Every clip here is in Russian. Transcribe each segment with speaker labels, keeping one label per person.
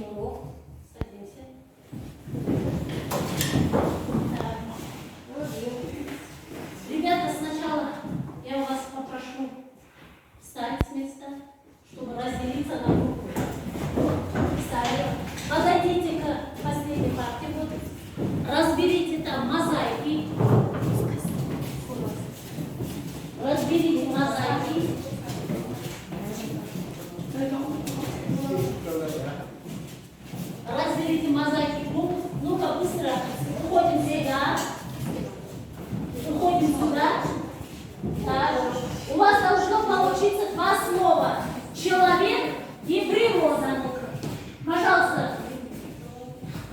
Speaker 1: сегодняшний урок. Садимся. Ребята, сначала я вас попрошу встать с места, чтобы разделиться на группы. Встали. Подойдите к последней парте. Вот. Разберите там мозаики. Разберите мозаики. Разберите мозаики. Ну-ка, быстро. Уходим сюда. Уходим сюда. Так. У вас должно получиться два слова. Человек и природа. Пожалуйста.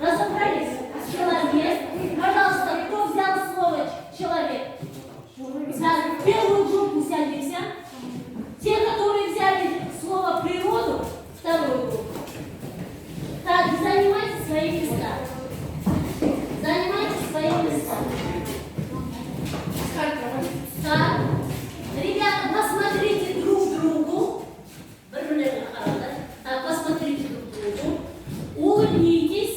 Speaker 1: Разобрались? Человек. Пожалуйста, кто взял слово человек? В первую группу взяли все. Те, которые взяли слово природу, вторую группу. Так, занимайте свои места. Занимайте свои места. Так. Ребята, посмотрите друг другу. Так, посмотрите друг другу. Улыбнитесь.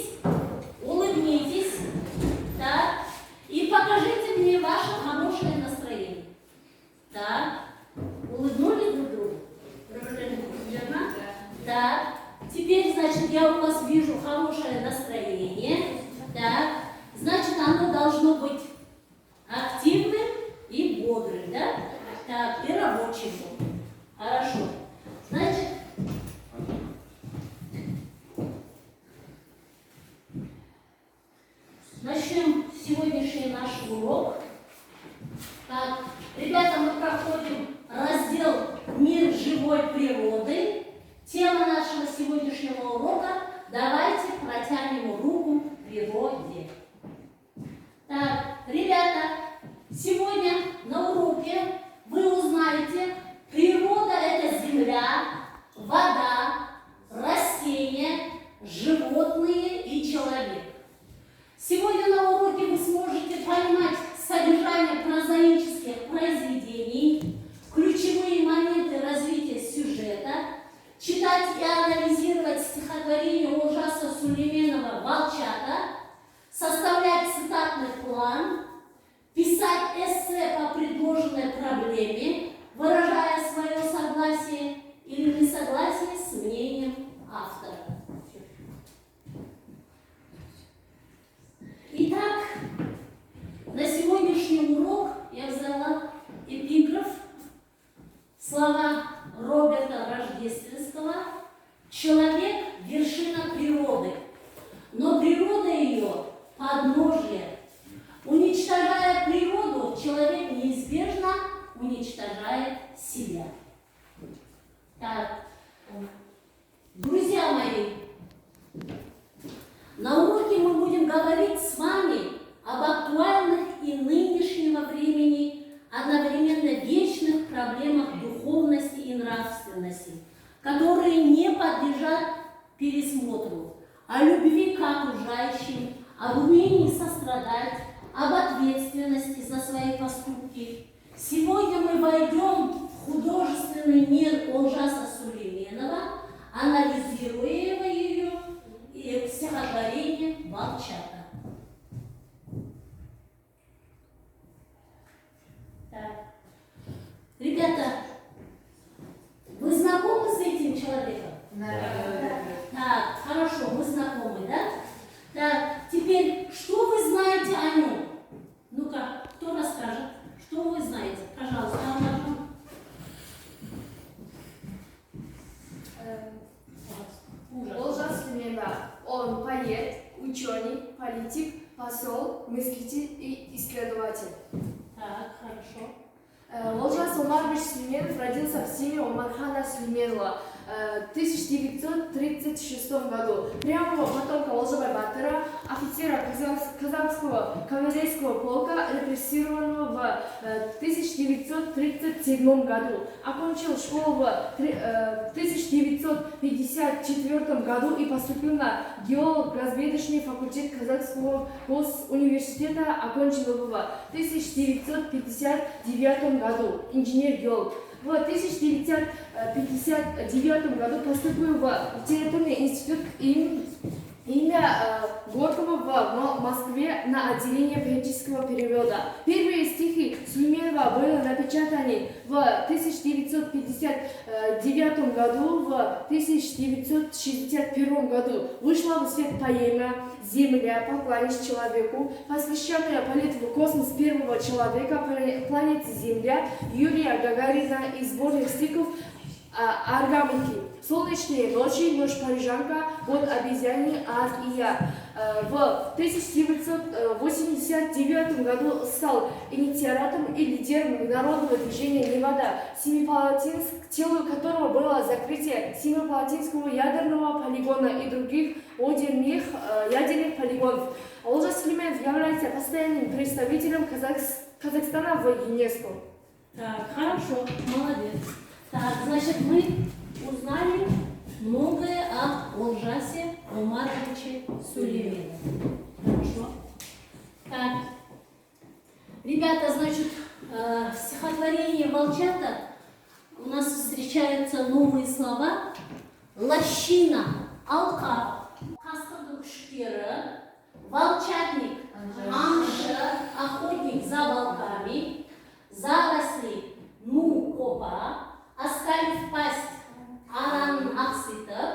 Speaker 1: Улыбнитесь. Так. И покажите мне ваше хорошее настроение. Так. Улыбнулись друг другу? Верно? Так. Теперь, значит, я у вас вижу хорошее настроение. Так. Значит, оно должно быть активным и бодрым, да? Так, и рабочим. Хорошо. Значит, начнем сегодняшний наш урок. Так, ребята, мы проходим раздел «Мир живой природы». Тема нашего сегодняшнего урока – давайте протянем руку природе. Так, ребята, сегодня на уроке вы узнаете, природа – это земля, вода, растения, животные и человек. Сегодня на уроке вы сможете поймать содержание прозаических произведений, ключевые моменты развития сюжета, читать и анализировать стихотворение Олжаса Сулейменова «Волчата», составлять цитатный план, писать эссе по предложенной проблеме, выражая свое согласие или несогласие с мнением автора. Итак, на сегодняшний урок я взяла эпиграф, слова Роберта Рождественского «Человек – вершина природы, но природа ее – подножие. Уничтожая природу, человек неизбежно уничтожает себя». Так, друзья мои, на уроке мы будем говорить с вами об актуальных и нынешнего времени, одновременно вечных проблемах духовности и нравственности, которые не подлежат пересмотру, о любви к окружающим, об умении сострадать, об ответственности за свои поступки. Сегодня мы войдем в художественный мир Олжаса Сулейменова, анализируя ее и стихотворение «Волчата». Так. Ребята, вы знакомы с этим человеком? Да. Так, хорошо, мы знакомы, да? Так, теперь, что вы знаете о нем? Ну-ка, кто расскажет? Что вы знаете? Пожалуйста, Анна.
Speaker 2: Олжас Сулейменов. Он поэт, ученый, политик, посол, мыслитель и исследователь.
Speaker 1: Так, хорошо.
Speaker 2: Олжас Омарович Сулейменов родился в семье Омархана Сулейменова в 1936 году. Прямого потомка Олжабай Батыра, офицера Казанского кавалерийского полка, репрессированного в 1937 году. Окончил школу в 1954 году и поступил на геолого-разведочный факультет Казанского госуниверситета, окончил его в 1959 году. Инженер-геолог. В 1959 году поступил в литературный институт имя Горького в Москве на отделение поэтического перевода. Первые стихи Сулейменова были напечатаны в 1959 году, в 1961 году вышла в свет поэма «Земля. Поклонись человеку», посвященная полету в космос первого человека планеты Земля Юрия Гагарина и сборных стихов Аргамики. «Солнечные ночи», «Ночь парижанка», «Вот обезьяне», «Ад и я». В 1989 году стал инициатором и лидером народного движения «Невада», Семипалатинск, целью которого было закрытие Семипалатинского ядерного полигона и других ядерных полигонов. Олжас Сулейменов является постоянным представителем Казахстана в ЮНЕСКО.
Speaker 1: Так, хорошо, молодец. Так, значит, мы узнали многое о Олжасе Омаровиче Сулейменове. Хорошо. Так, ребята, значит, в стихотворении «Волчата» у нас встречаются новые слова. Лощина, алка, каскадык шкера, волчатник, амша, охотник за волками, заросли, копа, оскалив пасть, аран ақситып,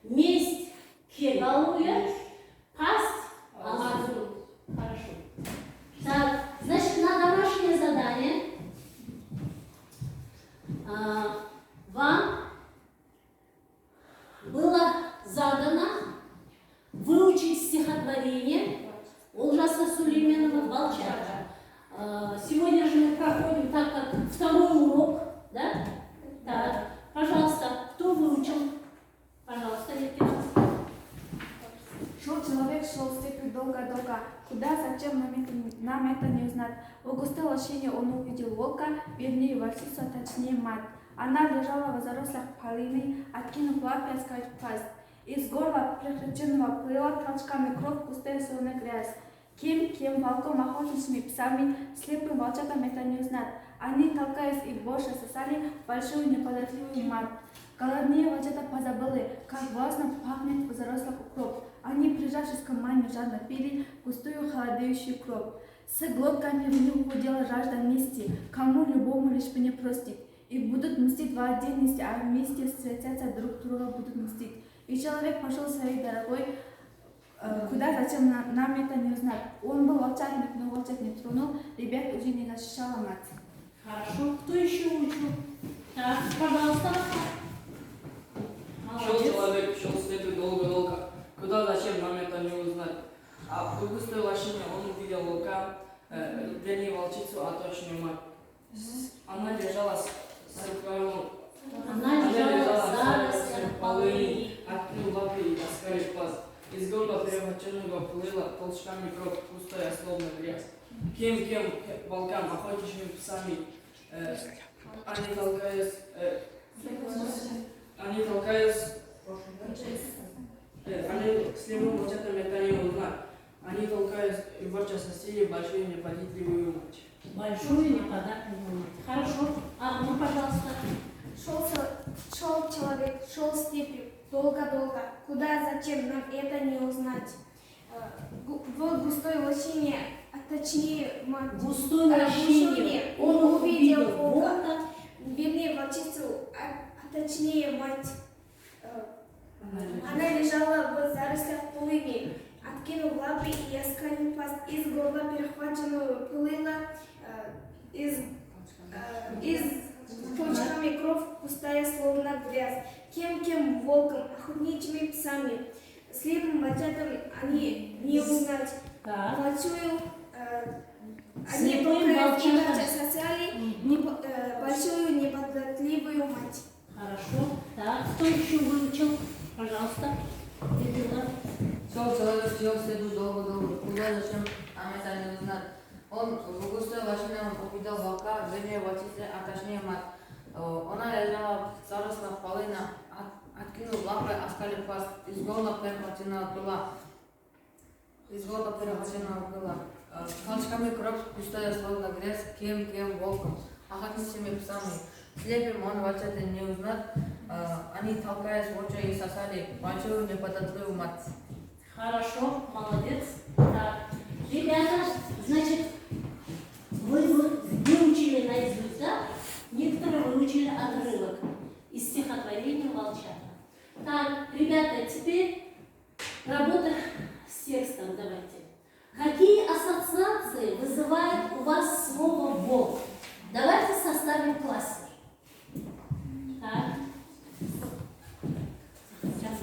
Speaker 1: месть кегалуя, пасть алазу. Хорошо. Так, значит, на домашнее задание вам было задано выучить стихотворение Олжаса Сулейменова «Волчата». Сегодня же мы проходим так как второй урок, да? Так, пожалуйста, кто выучил? Пожалуйста, Евгений.
Speaker 3: Шел человек, шел степью долго-долго. Куда, зачем, нам это не узнать. В густой лощине он увидел волка, вернее волчицу, а точнее мать. Она лежала в зарослях полыни, откинув лапы, искать пасть. Из горла прихваченного плыла толчками кровь, густая соленая грязь. Кем, волком, охотничьими псами, слепым волчатам это не узнать. Они, толкаясь и больше сосали большую неподатливую мать. Голодные волчата позабыли, как властно пахнет в зарослях укроп. Они, прижавшись к маме, жадно пили густую холодающую кровь. С глотками в них гудела жажда мести, кому любому лишь бы не простить. И будут мстить в отдельности, а вместе встретятся друг друга будут мстить. И человек пошел своей дорогой, куда, зачем, нам это не узнать. Он был волчатник, но волчат не тронул, ребят уже не защищала мать.
Speaker 1: Хорошо. Кто еще учил? Так, пожалуйста.
Speaker 4: Шел человек, шел степью долго-долго. Куда, зачем, нам это не узнать. А в густой лощине он увидел волка, вернее волчицу, а точнее мать. Она лежала с крылом.
Speaker 1: Она лежала в зарослях полыни.
Speaker 4: Открыл лапы и оскалив пасть. Из горла превращенного плыла толчками кровь, пустая, словно грязь. Кем, волкам, охотничьими псами, они толкаясь, они слепым волчатам это не узнать. Они толкаясь и ворча соседей большую неподатливую мать.
Speaker 1: Большую неподатливую мать. Хорошо. Ну, пожалуйста.
Speaker 3: Шел человек, шел степью долго-долго. Куда, зачем, нам это не узнать. В густой лощине, а точнее мать.
Speaker 1: В густой лощине
Speaker 3: он увидел волка, вернее волчицу, а точнее мать. Она лежала в зарослях полыни, откинув лапы и оскалив пасть. Из горла перехваченного плыла, из точками кровь, пустая, словно грязь. Кем, волком, охотничьими псами, слепым волчатам они не узнать.
Speaker 1: Так.
Speaker 3: Большую, они
Speaker 1: Слепым
Speaker 3: только
Speaker 1: волчатам.
Speaker 3: сосали большую неподатливую мать.
Speaker 1: Хорошо. Так, кто еще выучил? Пожалуйста. Людмила.
Speaker 5: Шел человек, шел степью долго-долго. Куда, зачем, нам это не узнать. Он в густой лощине увидел волка, вернее волчицы, а точнее мать. Она лежала в зарослях полыни, откинув лапы, оскалив пасть. Из горла перехваченного пыла. Толчками кровь, пустая, словно грязь. Кем, волком, охотничьими псами, Слепым он волчата не узнает, они толкаясь в очи и сосали большую неподатливую мать.
Speaker 1: Хорошо, молодец. Так. Ребята, значит, вы выучили наизусть, да? Некоторые выучили отрывок из стихотворения «Волчата». Так, ребята, теперь работа с текстом давайте. Какие ассоциации вызывает у вас слово «волк»? Давайте составим кластер. Так. Сейчас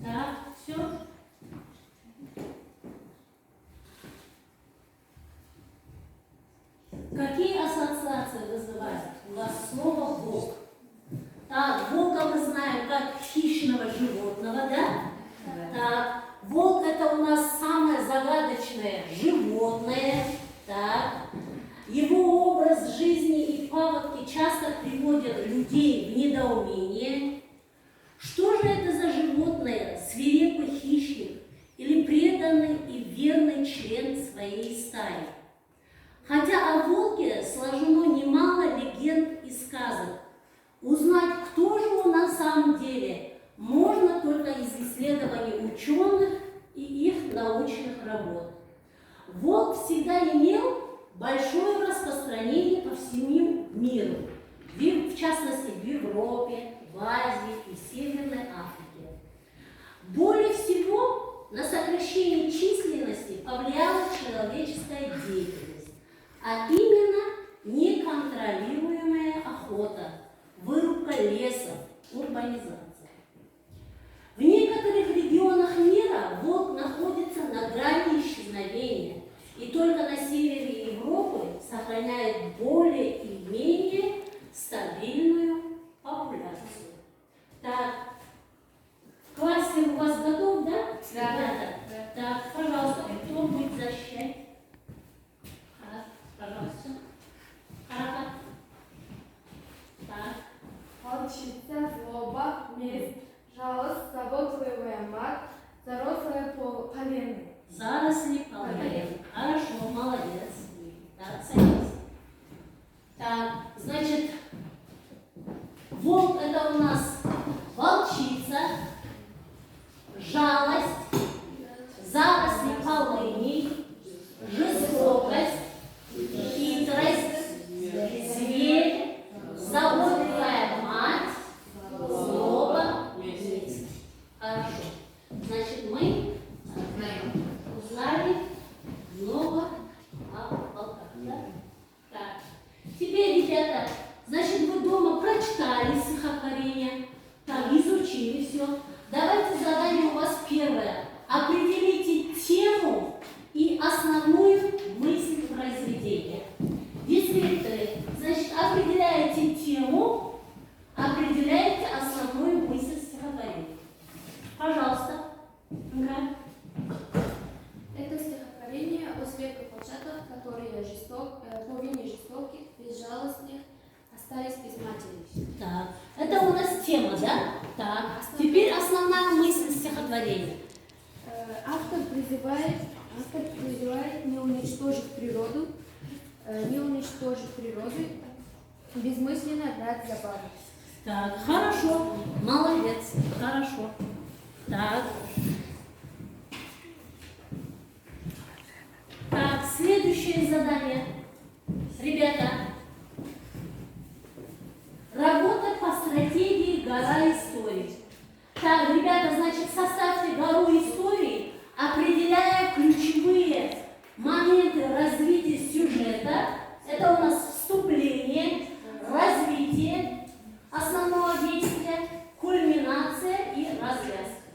Speaker 1: так, все. Какие ассоциации вызывает у вас слово «волк»? Так, волка мы знаем как хищного животного, да? Так, волк это у нас самое загадочное животное. Так, его образ жизни и повадки часто приводят людей в недоумение. Что же это за животное, свирепый хищник или преданный и верный член своей стаи? Хотя о волке сложено немало легенд и сказок, узнать, кто же он на самом деле, можно только из исследований ученых и их научных работ. Волк всегда имел большое распространение по всему миру, в частности в Европе, в Азии и в Северной Африке. Более всего на сокращение численности повлияла человеческая деятельность, а именно неконтролируемая охота, вырубка лесов, урбанизация. В некоторых регионах мира волк находится на грани исчезновения и только на севере Европы сохраняет более или менее стабильную популяцию. Так, кластер у вас готов, да?
Speaker 2: Да.
Speaker 1: Ребята? Так, пожалуйста, кто будет защищать? Пожалуйста. Карака. Так.
Speaker 2: Волчица, злоба, месть, жалость, заботливая мать, зарослая полена.
Speaker 1: Заросли половины. Хорошо, молодец. Так, садись. Так, значит, волк это у нас волчица, жалость, заросли полыни, жестокость, хитрость, зверь, заботливая мать, злоба, месть. Хорошо. Значит, мы узнали много о волках. Да? Так. Теперь, ребята, значит, вы дома прочитали стихотворение, там изучили все. Давайте задание у вас первое. Определите тему и основную мысль произведения. Дескрипторы, значит, определяете тему, определяете основную мысль стихотворения. Пожалуйста. Ну-ка.
Speaker 3: Это стихотворение о светлых волчатах, которые по вине жестоких, безжалостных, остались без матери.
Speaker 1: Так, это у нас тема, да? Так, теперь основная мысль стихотворения.
Speaker 3: Автор призывает не уничтожить природу, бессмысленно брать забаву.
Speaker 1: Так, хорошо, молодец, хорошо. Так. Так, следующее задание. Ребята, работа по стратегии «Гора истории». Так, ребята, значит, составьте гору истории, определяя ключевые моменты развития сюжета. Это у нас вступление, развитие основного действия, кульминация и развязка.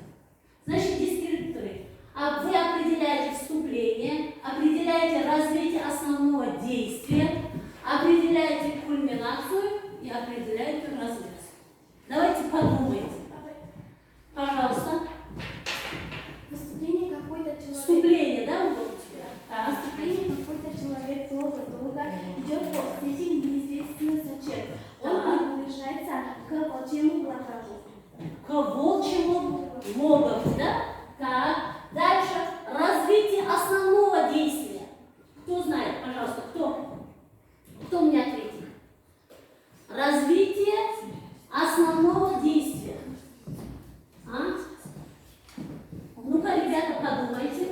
Speaker 1: Значит, дескрипторы. А вы определяете вступление, определяете развитие основного действия, определяете кульминацию и определяете развязку. Давайте подумаем.
Speaker 3: волчьему логову.
Speaker 1: К волчьему логову, да? Так, дальше развитие основного действия. Кто знает, пожалуйста, кто? Кто мне ответит? Развитие основного действия. А? Ну-ка, ребята, подумайте.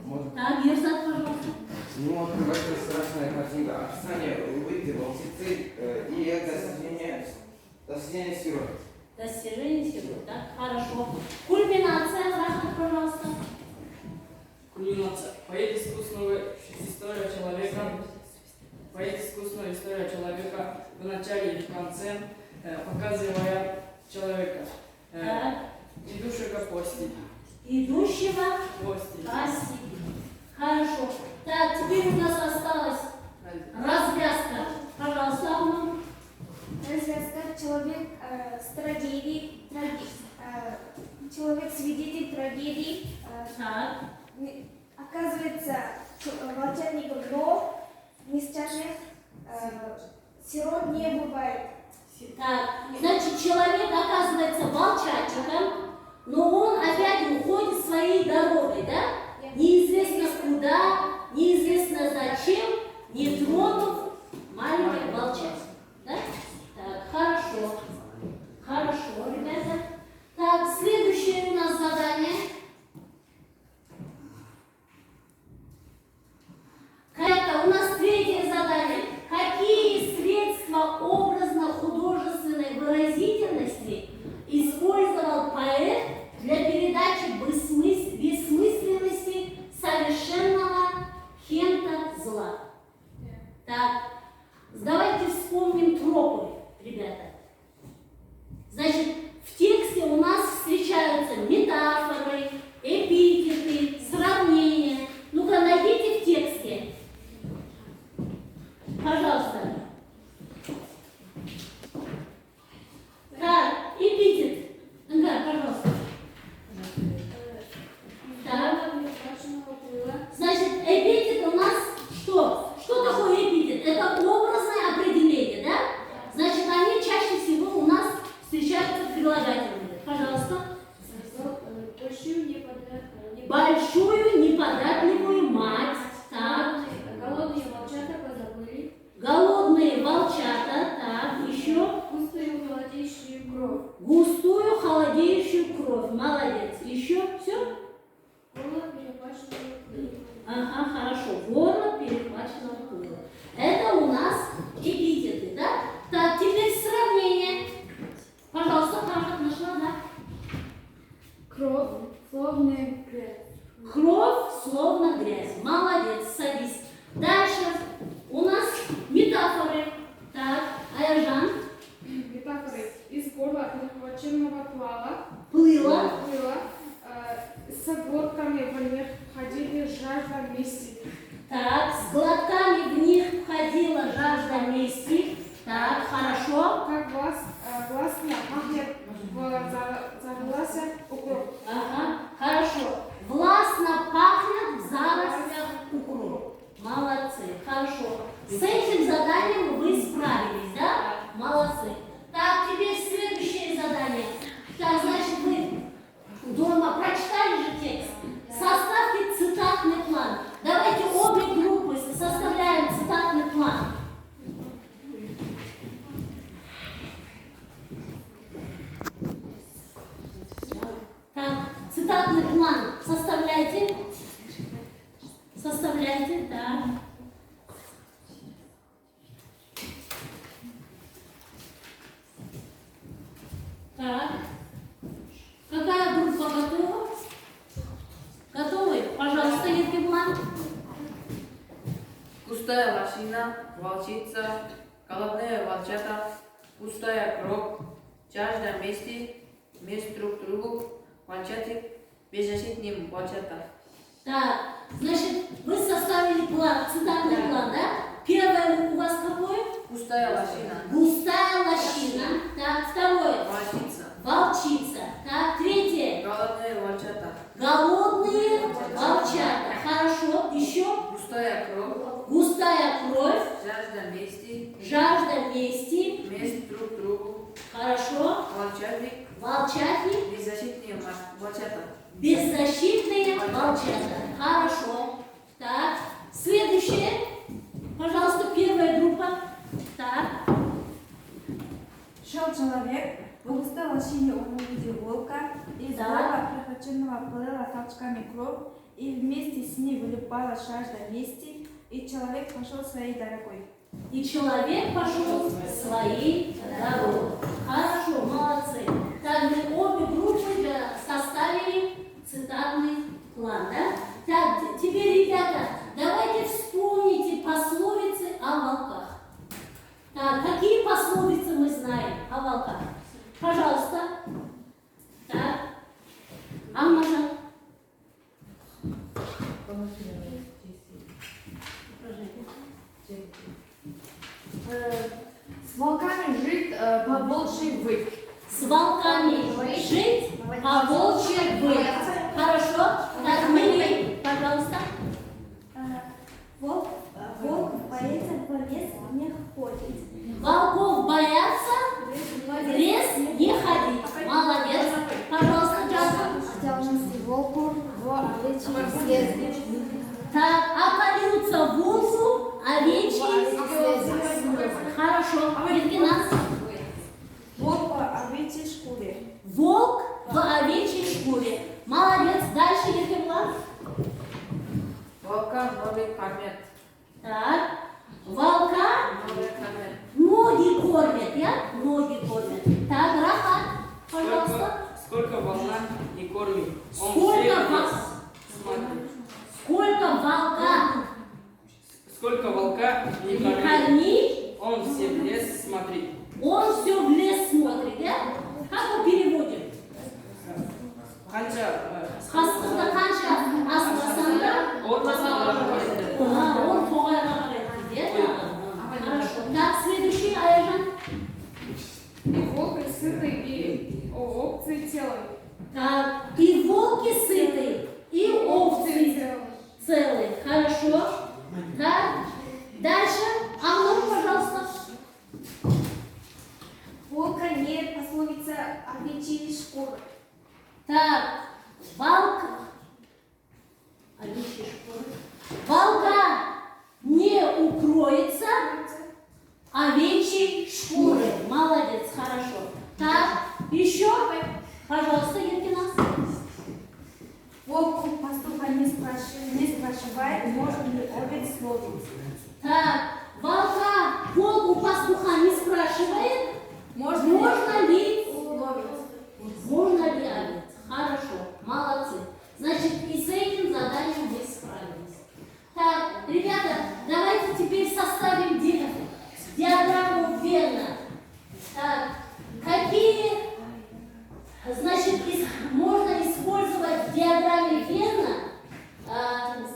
Speaker 5: Можно?
Speaker 1: Так, Ерзат, пожалуйста.
Speaker 6: Ну, открывается страшная картинка. Описание убытия волчицы и это достижение сирот.
Speaker 1: Достижение силы, так, хорошо. Кульминация, Рахмат, пожалуйста.
Speaker 4: Кульминация. Поэт искусственного история человека. Поэт искусственного история человека в начале и в конце, показывая человека,
Speaker 1: Так,
Speaker 4: идущего по пути.
Speaker 1: идущего
Speaker 4: Гости.
Speaker 1: Спасибо. Хорошо. Так, теперь у нас осталась развязка. Пожалуйста, Алма.
Speaker 3: Развязка. Человек с трагедией, человек свидетель трагедии,
Speaker 1: Так,
Speaker 3: оказывается волчатником, но несчастных сирот не бывает.
Speaker 1: так. Значит, человек оказывается волчатником, но он опять уходит своей дорогой, да? Неизвестно куда, неизвестно зачем, не тронув маленьких волчат. Да? Так, хорошо. Хорошо, ребята. Так, следующее у нас задание. Это у нас третье задание. Какие средства образно-художественной выразительности использовал поэт для передачи бессмысленности совершенного хента зла? Так, давайте вспомним тропы, ребята. Значит, в тексте у нас встречаются метафоры, эпитеты, сравнения. Ну-ка, найдите в тексте. Пожалуйста. Так, эпитет. Да, пожалуйста. Так. Значит, эпитет у нас что? Что такое эпитет? Это образное определение, да? Значит, они чаще всего у нас встречаются в прилагательных. Пожалуйста. Большую неподатливую мать. Так.
Speaker 3: Голодные волчата позабыли.
Speaker 1: Голодные волчата. Так, еще.
Speaker 3: Густую холодеющую кровь.
Speaker 1: Густую холодеющую кровь. Молодец. Еще все?
Speaker 3: Горло перехваченное пылью.
Speaker 1: Ага, хорошо. Горло перехваченного пыла. Это у нас эпитеты, да? Так, теперь сравнение. Пожалуйста, Паша, нашла, да?
Speaker 3: Кровь, словно грязь.
Speaker 1: Кровь словно грязь. Молодец, садись. Дальше у нас метафоры. Так, Аяжан.
Speaker 2: Метафоры. Из горла перехваченного
Speaker 1: Плыла.
Speaker 2: с глотками в них ходили жажда мести.
Speaker 1: Так, с глотками в них входила жажда мести. Так, хорошо.
Speaker 2: Как властно пахнет в зарослях укроп.
Speaker 1: Ага, хорошо. Властно пахнет в зарослях укроп. Молодцы, хорошо. С этим заданием вы справились, да? Молодцы. Так, теперь следующее задание. Так, значит, вы дома прочитали же текст? Составьте цитатный план. Давайте обе группы составляем цитатный план. Так, цитатный план составляйте. Составляйте, да. Так. Какая группа готова? Готовы? Пожалуйста, Евгений.
Speaker 5: Густая лощина, волчица, голодные волчата, густая кровь, жажда мести, месть друг другу, волчатик, беззащитным волчата.
Speaker 1: Так, значит, вы составили план, цитатный план, да? Первое у вас какое?
Speaker 5: Густая лощина,
Speaker 1: Густая лощина. Так, второе.
Speaker 5: волчица,
Speaker 1: Волчица. Так, третье.
Speaker 5: голодные волчата,
Speaker 1: Голодные волчата. Хорошо. Еще.
Speaker 5: густая кровь,
Speaker 1: Густая кровь.
Speaker 5: жажда жажда мести,
Speaker 1: жажда мести,
Speaker 5: месть друг другу,
Speaker 1: хорошо,
Speaker 5: волчатник,
Speaker 1: волчатник,
Speaker 5: беззащитные волчата.
Speaker 1: беззащитные волчата. Хорошо. Так, следующее. Пожалуйста, первая группа. Так,
Speaker 3: Шел человек, в густой лощине он увидел волка, из
Speaker 1: Да.
Speaker 3: горла прохоченного плыла толчками кровь, и вместе с ним вылипала жажда мести, и человек пошел своей дорогой.
Speaker 1: и человек пошел своей дорогой. Хорошо, молодцы. Так, мы обе группы составили цитатный план, да? Так, теперь, ребята, давайте вспомните пословицы о волках. Так, какие пословицы мы знаем о волках? Пожалуйста. Так. Аммажа.
Speaker 2: С волками жить, по волчьи выть.
Speaker 1: С волками жить, а волчьи быть. Хорошо? Так, мы, пожалуйста.
Speaker 3: Волк боится в лес не ходит.
Speaker 1: Волков боятся, в лес не ходить. Молодец. Пожалуйста, Джаспер.
Speaker 3: Осторожности волку в овечьей слезе.
Speaker 1: Так, опалился волку, овечьи. Хорошо. Евгена.
Speaker 3: Волк в овечьей шкуре.
Speaker 1: Волк в овечьей шкуре. Молодец. Дальше, Евгена.
Speaker 5: Волка ноги кормят.
Speaker 1: Так. Волка
Speaker 5: Ноги кормят.
Speaker 1: ноги кормят, я? Ноги кормят. Так, Рахат, пожалуйста.
Speaker 4: Сколько волна не кормит. Он
Speaker 1: Сколько
Speaker 4: всех
Speaker 1: волка?
Speaker 4: ест. Смотри.
Speaker 1: Сколько волка
Speaker 4: Сколько волка не
Speaker 1: не
Speaker 4: кормит.
Speaker 1: корми,
Speaker 4: Он все в лес смотрит.
Speaker 1: он все в лес смотрит, да? Как мы переводим?
Speaker 4: Қанша
Speaker 1: Қасқырда қанша асырасаң да, он тоғайға қарайды, да? Хорошо. Так, следующий, Аяжан.
Speaker 2: И волк и сытый, и овцы целые.
Speaker 1: Так, и волки сытые, и овцы целые. Хорошо. Так, дальше. Амнур, пожалуйста.
Speaker 3: Волка нет, пословица овечьей шкуры.
Speaker 1: Так, волк. Овечьи шкуры. Волка не укроется овечьей шкуры. Молодец, хорошо. Так, еще, пожалуйста, Еркинас.
Speaker 3: Волк у пастуха не спрашивает, можно ли овец ловить.
Speaker 1: Так, волка волк у пастуха не спрашивает, можно ли
Speaker 3: ловить?
Speaker 1: Можно ли овец? Хорошо, молодцы. Значит, и с этим заданием мы справились. Так, ребята, давайте теперь составим диаграмму Венна. Так, какие, значит, можно использовать в диаграмме Венна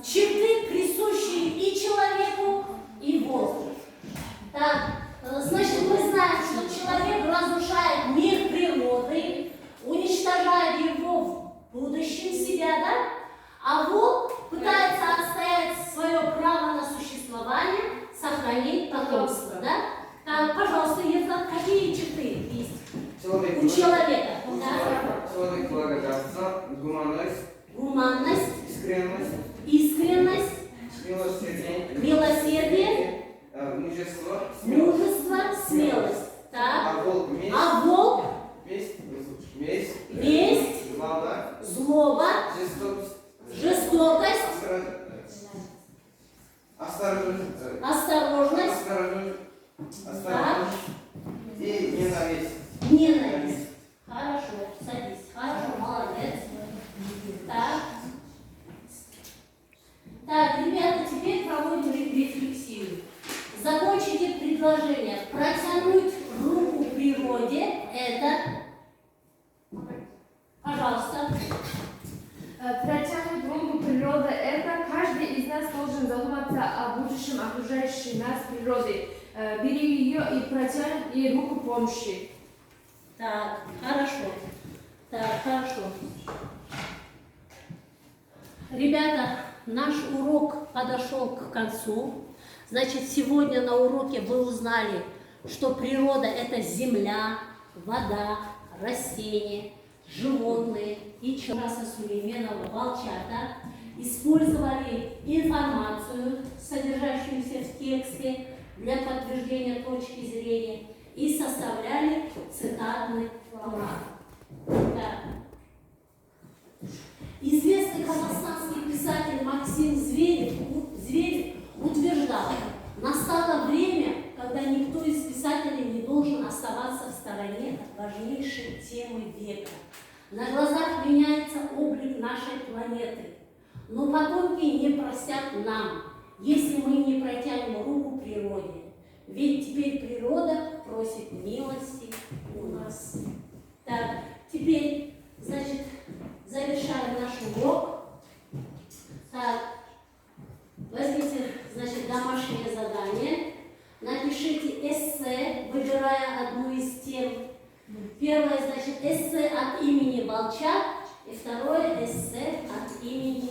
Speaker 1: черты, присущие и человеку, и волку. Так, значит, мы знаем, что человек разрушает мир природы, уничтожает его в будущем себя, да? А волк пытается отстоять свое право на существование, сохранить потомство, да? Так, пожалуйста, Ефрат, какие черты есть у человека? Да?
Speaker 6: Человек благодарство,
Speaker 1: Гуманность,
Speaker 6: искренность,
Speaker 1: искренность,
Speaker 6: милосердие,
Speaker 1: милосердие,
Speaker 6: мужество,
Speaker 1: мужество, смелость. Так.
Speaker 6: а волк месть,
Speaker 1: А волк
Speaker 6: месть,
Speaker 1: злоба, жестокость, осторожность
Speaker 6: и ненависть.
Speaker 1: ненависть. Хорошо, садись. Хорошо, молодец. Так. Так, ребята, теперь проводим рефлексию. Закончите предложение. Протянуть руку природе – это… Пожалуйста.
Speaker 2: Протянуть руку природы – это каждый из нас должен задуматься о будущем окружающей нас природы. Бери ее и протянь ей руку помощи.
Speaker 1: Так, хорошо. Так, хорошо. Ребята, наш урок подошел к концу. Значит, сегодня на уроке вы узнали, что природа – это земля, вода, растения, животные и раса Сулейменова волчата использовали информацию, содержащуюся в тексте, для подтверждения точки зрения и составляли цитатный план. Известный казахстанский писатель Максим Зверев утверждал, настало время, когда никто из писателей не должен оставаться в стороне от важнейшей темы века. На глазах меняется облик нашей планеты, но потомки не простят нам, если мы не протянем руку природе. Ведь теперь природа просит милости у нас. Так, теперь, значит, завершаем наш урок. Так, возьмите, значит, домашнее задание. Напишите эссе, выбирая одну из тем. Первое, значит, эссе от имени волчат, и второе эссе от имени